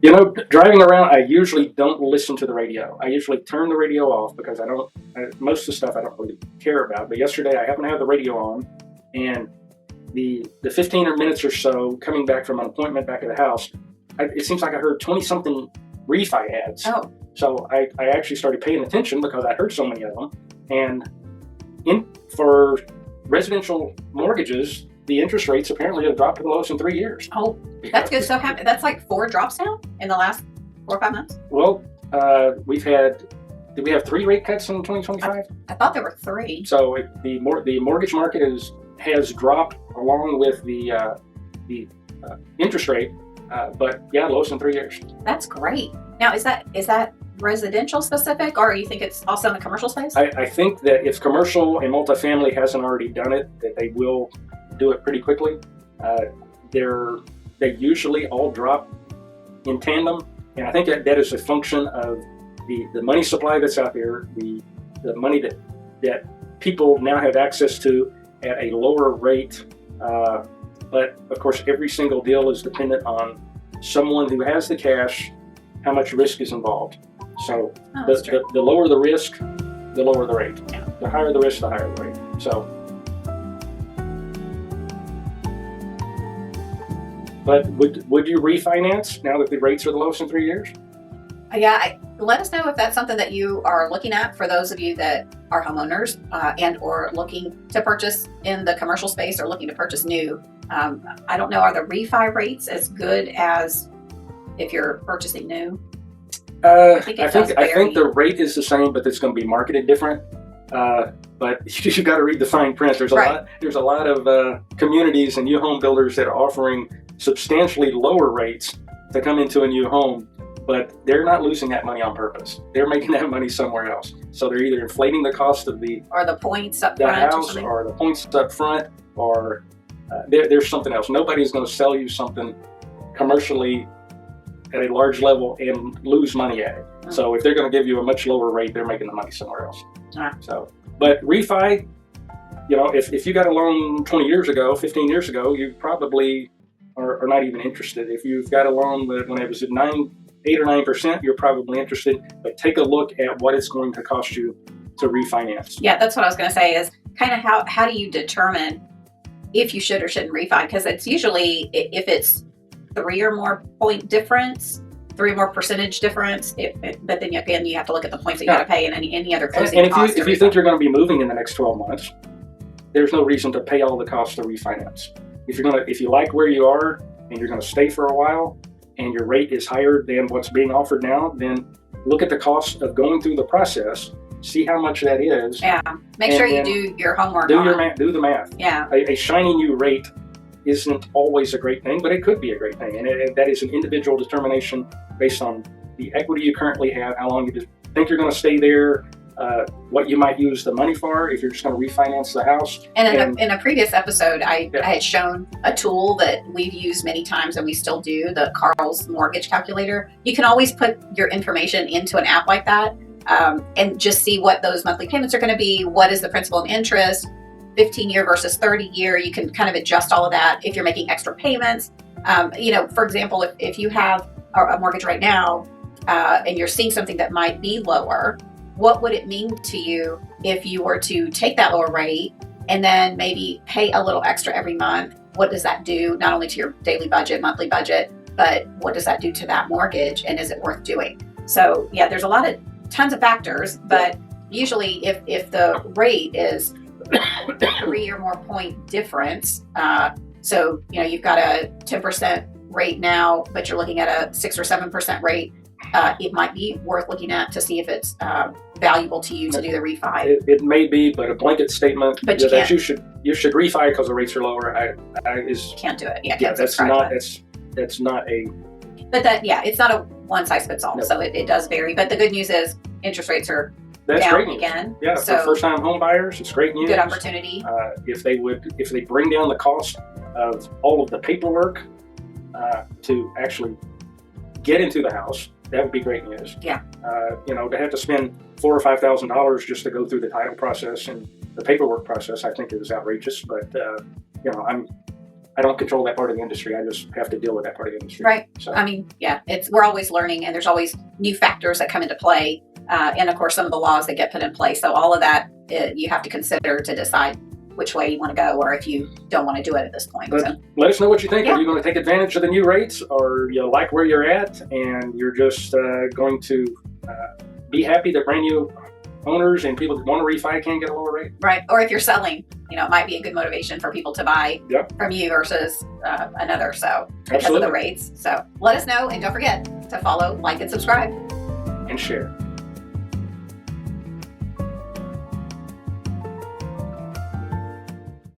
Driving around, I usually don't listen to the radio. I usually turn the radio off because most of the stuff I don't really care about. But yesterday I happened to have the radio on, and the 15 minutes or so coming back from an appointment back at the house, it seems like I heard 20-something refi ads. Oh. So I actually started paying attention because I heard so many of them. And for residential mortgages, the interest rates apparently have dropped to the lowest in 3 years. Oh, that's good. So that's like 4 drops now in the last 4 or 5 months? Well, did we have 3 rate cuts in 2025? I thought there were 3. So the mortgage market has dropped along with the interest rate, but yeah, lowest in 3 years. That's great. Now, is that residential specific, or you think it's also in the commercial space? I think that if commercial and multifamily hasn't already done it, that they will do it pretty quickly. They usually all drop in tandem, and I think that is a function of the money supply that's out there, the money that people now have access to at a lower rate. But of course, every single deal is dependent on someone who has the cash, how much risk is involved. So the lower the risk, the lower the rate. Yeah. The higher the risk, the higher the rate. So, but would you refinance now that the rates are the lowest in 3 years? Yeah. Let us know if that's something that you are looking at for those of you that are homeowners and or looking to purchase in the commercial space or looking to purchase new. I don't know, are the refi rates as good as if you're purchasing new? I think the rate is the same, but it's going to be marketed different. But you've got to read the fine print. There's a lot of communities and new home builders that are offering substantially lower rates to come into a new home, but they're not losing that money on purpose. They're making that money somewhere else. So they're either inflating the cost of the points up the front house or the points up front, or there's something else. Nobody's going to sell you something commercially at a large level and lose money at it. Mm-hmm. So if they're going to give you a much lower rate, they're making the money somewhere else. Ah. So, but refi, if you got a loan 20 years ago, 15 years ago, you probably are not even interested. If you've got a loan when it was at 8 or 9%, you're probably interested. But take a look at what it's going to cost you to refinance. Yeah, that's what I was going to say is kind of how do you determine if you should or shouldn't refi? Because it's usually, if it's 3 or more point difference, 3 more percentage difference, but then again, you have to look at the points that you got to pay and any other closing costs. And if you think you're going to be moving in the next 12 months, there's no reason to pay all the costs to refinance. If you like where you are and you're going to stay for a while and your rate is higher than what's being offered now, then look at the cost of going through the process, see how much that is. Yeah, make sure you do your homework. Do the math. Yeah. A shiny new rate isn't always a great thing, but it could be a great thing. And that is an individual determination based on the equity you currently have, how long you think you're going to stay there, what you might use the money for if you're just going to refinance the house. And in a previous episode, I had shown a tool that we've used many times and we still do, the Carl's mortgage calculator. You can always put your information into an app like that and just see what those monthly payments are going to be. What is the principal and interest? 15-year versus 30-year. You can kind of adjust all of that if you're making extra payments. For example, if you have a mortgage right now and you're seeing something that might be lower, what would it mean to you if you were to take that lower rate and then maybe pay a little extra every month? What does that do not only to your daily budget, monthly budget, but what does that do to that mortgage, and is it worth doing? So yeah, there's tons of factors, but usually if the rate is 3 or more point difference, so you've got a 10% rate now, but you're looking at a 6 or 7% rate, it might be worth looking at to see if it's valuable to you to do the refi. It may be, but a blanket statement that you should refi because the rates are lower can't do it. Yeah, that's not a. But it's not a one size fits all. No. So it does vary. But the good news is interest rates are down again. Yeah, so for first time home buyers, it's great news. Good opportunity. If they bring down the cost of all of the paperwork to actually get into the house, that would be great news. Yeah. To have to spend $4,000 or $5,000 just to go through the title process and the paperwork process, I think is outrageous. But I don't control that part of the industry. I just have to deal with that part of the industry. Right. So, I mean, yeah, we're always learning, and there's always new factors that come into play, and of course some of the laws that get put in place. So all of that you have to consider to decide which way you want to go, or if you don't want to do it at this point. but So, let us know what you think. Yeah. Are you going to take advantage of the new rates, or you like where you're at and you're just going to be happy that brand new owners and people that want to refi can get a lower rate? right. Or if you're selling, it might be a good motivation for people to buy Yep. from you versus another. So because Absolutely. of the rates. So let us know, and don't forget to follow, like, and subscribe. And share.